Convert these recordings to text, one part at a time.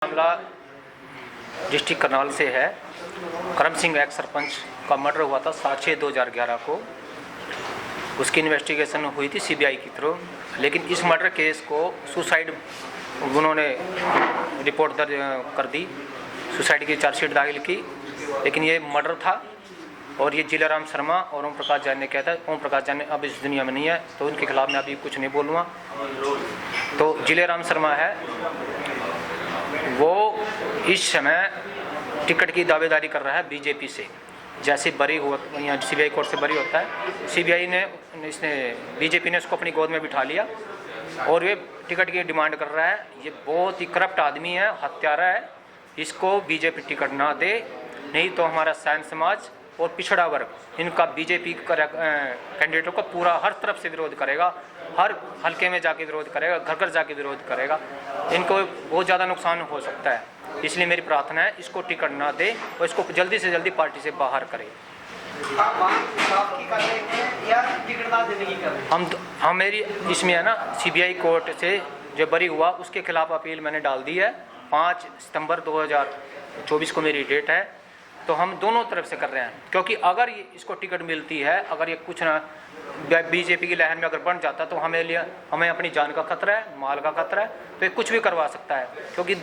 मामला डिस्ट्रिक्ट करनाल से है। करम सिंह एक्स सरपंच का मर्डर हुआ था 7/6/2011 को। उसकी इन्वेस्टिगेशन हुई थी सीबीआई की थ्रू, लेकिन इस मर्डर केस को सुसाइड उन्होंने रिपोर्ट दर्ज कर दी, सुसाइड की चार्जशीट दाखिल की, लेकिन ये मर्डर था। और ये जिलेराम शर्मा और ओम प्रकाश जैन ने किया था। ओम प्रकाश जैन अब इस दुनिया में नहीं है, तो उनके खिलाफ मैं अभी कुछ नहीं बोलूँगा। तो जिलेराम शर्मा है, वो इस समय टिकट की दावेदारी कर रहा है बीजेपी से। जैसे बरी हुआ यहाँ सीबीआई कोर्ट से बरी होता है, सीबीआई ने बीजेपी ने उसको अपनी गोद में बिठा लिया और वे टिकट की डिमांड कर रहा है। ये बहुत ही करप्ट आदमी है, हत्यारा है। इसको बीजेपी टिकट ना दे, नहीं तो हमारा सैन समाज और पिछड़ा वर्ग इनका बीजेपी कैंडिडेटों का पूरा हर तरफ से विरोध करेगा, हर हल्के में जाके विरोध करेगा, घर घर जाके विरोध करेगा। इनको बहुत ज़्यादा नुकसान हो सकता है, इसलिए मेरी प्रार्थना है इसको टिकट ना दे और इसको जल्दी से जल्दी पार्टी से बाहर करे। हम मेरी इसमें है ना, सीबीआई कोर्ट से जो बरी हुआ उसके खिलाफ अपील मैंने डाल दी है। 5 सितंबर 2024 को मेरी डेट है। तो हम दोनों तरफ से कर रहे हैं, क्योंकि अगर इसको टिकट मिलती है, अगर ये कुछ ना बीजेपी की लहर में अगर बन जाता तो हमें अपनी जान का खतरा है, माल का खतरा है, तो ये कुछ भी करवा सकता है। क्योंकि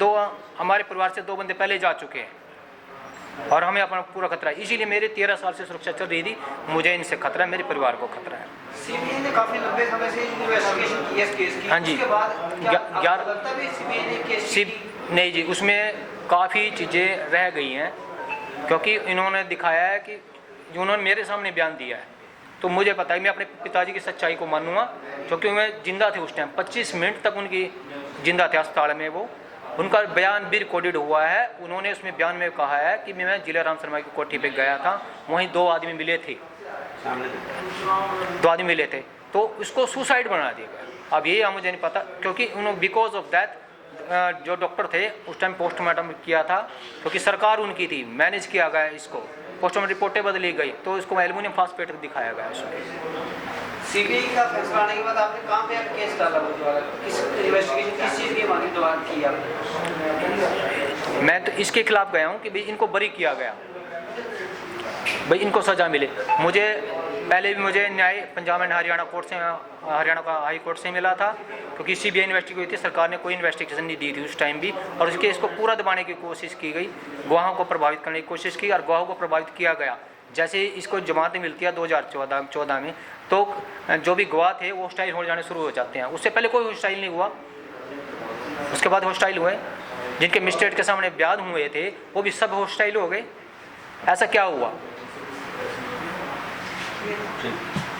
हमारे परिवार से 2 बंदे पहले जा चुके हैं और हमें अपना पूरा खतरा है। इसीलिए मेरी 13 साल से सुरक्षा चल रही थी। मुझे इनसे खतरा है, मेरे परिवार को खतरा है। सीबीआई ने काफी लंबे समय से इन्वेस्टिगेशन की है इस केस की। हाँ जी, नहीं जी, उसमें काफ़ी चीज़ें रह गई हैं, क्योंकि इन्होंने दिखाया है कि जो उन्होंने मेरे सामने बयान दिया है, तो मुझे पता है मैं अपने पिताजी की सच्चाई को मानूंगा, क्योंकि मैं जिंदा थे उस टाइम। 25 मिनट तक उनकी जिंदा थे अस्पताल में। वो उनका बयान भी रिकॉर्डेड हुआ है। उन्होंने उसमें बयान में कहा है कि मैं जिलेराम शर्मा की कोठी पे गया था, वहीं 2 आदमी मिले थे, 2 आदमी मिले थे, तो उसको सुसाइड बना दिया गया। अब ये मुझे नहीं पता, क्योंकि उन्होंने बिकॉज ऑफ दैट जो डॉक्टर थे उस टाइम पोस्टमार्टम किया था, क्योंकि सरकार उनकी थी, मैनेज किया गया इसको, पोस्टमार्टम रिपोर्टें बदली गई, तो इसको एल्युमिनियम फास्फेट दिखाया गया इसमें। सीबीआई का फैसला आने के बाद आपने कहाँ पे केस डाला? किस इन्वेस्टिगेशन किस चीज़ की मांगी दोबारा की आपने? मैं तो इसके खिलाफ गया हूँ कि भाई इनको बरी किया गया, भाई इनको सज़ा मिले। मुझे पहले भी मुझे न्याय पंजाब एंड हरियाणा कोर्ट से, हरियाणा का हाई कोर्ट से मिला था, क्योंकि सीबीआई इन्वेस्टिगेशन हुई थी, सरकार ने कोई इन्वेस्टिगेशन नहीं दी थी उस टाइम भी, और उसके इसको पूरा दबाने की कोशिश की गई, गवाहों को प्रभावित करने की कोशिश की और गवाहों को प्रभावित किया गया। जैसे इसको जमानत मिलती है 2014 में, तो जो भी गवाह थे वो हॉस्टाइल हो जाने शुरू हो जाते हैं। उससे पहले कोई हॉस्टाइल नहीं हुआ, उसके बाद हॉस्टाइल हुए। जिनके मजिस्ट्रेट के सामने बयान हुए थे वो भी सब हॉस्टाइल हो गए। ऐसा क्या हुआ?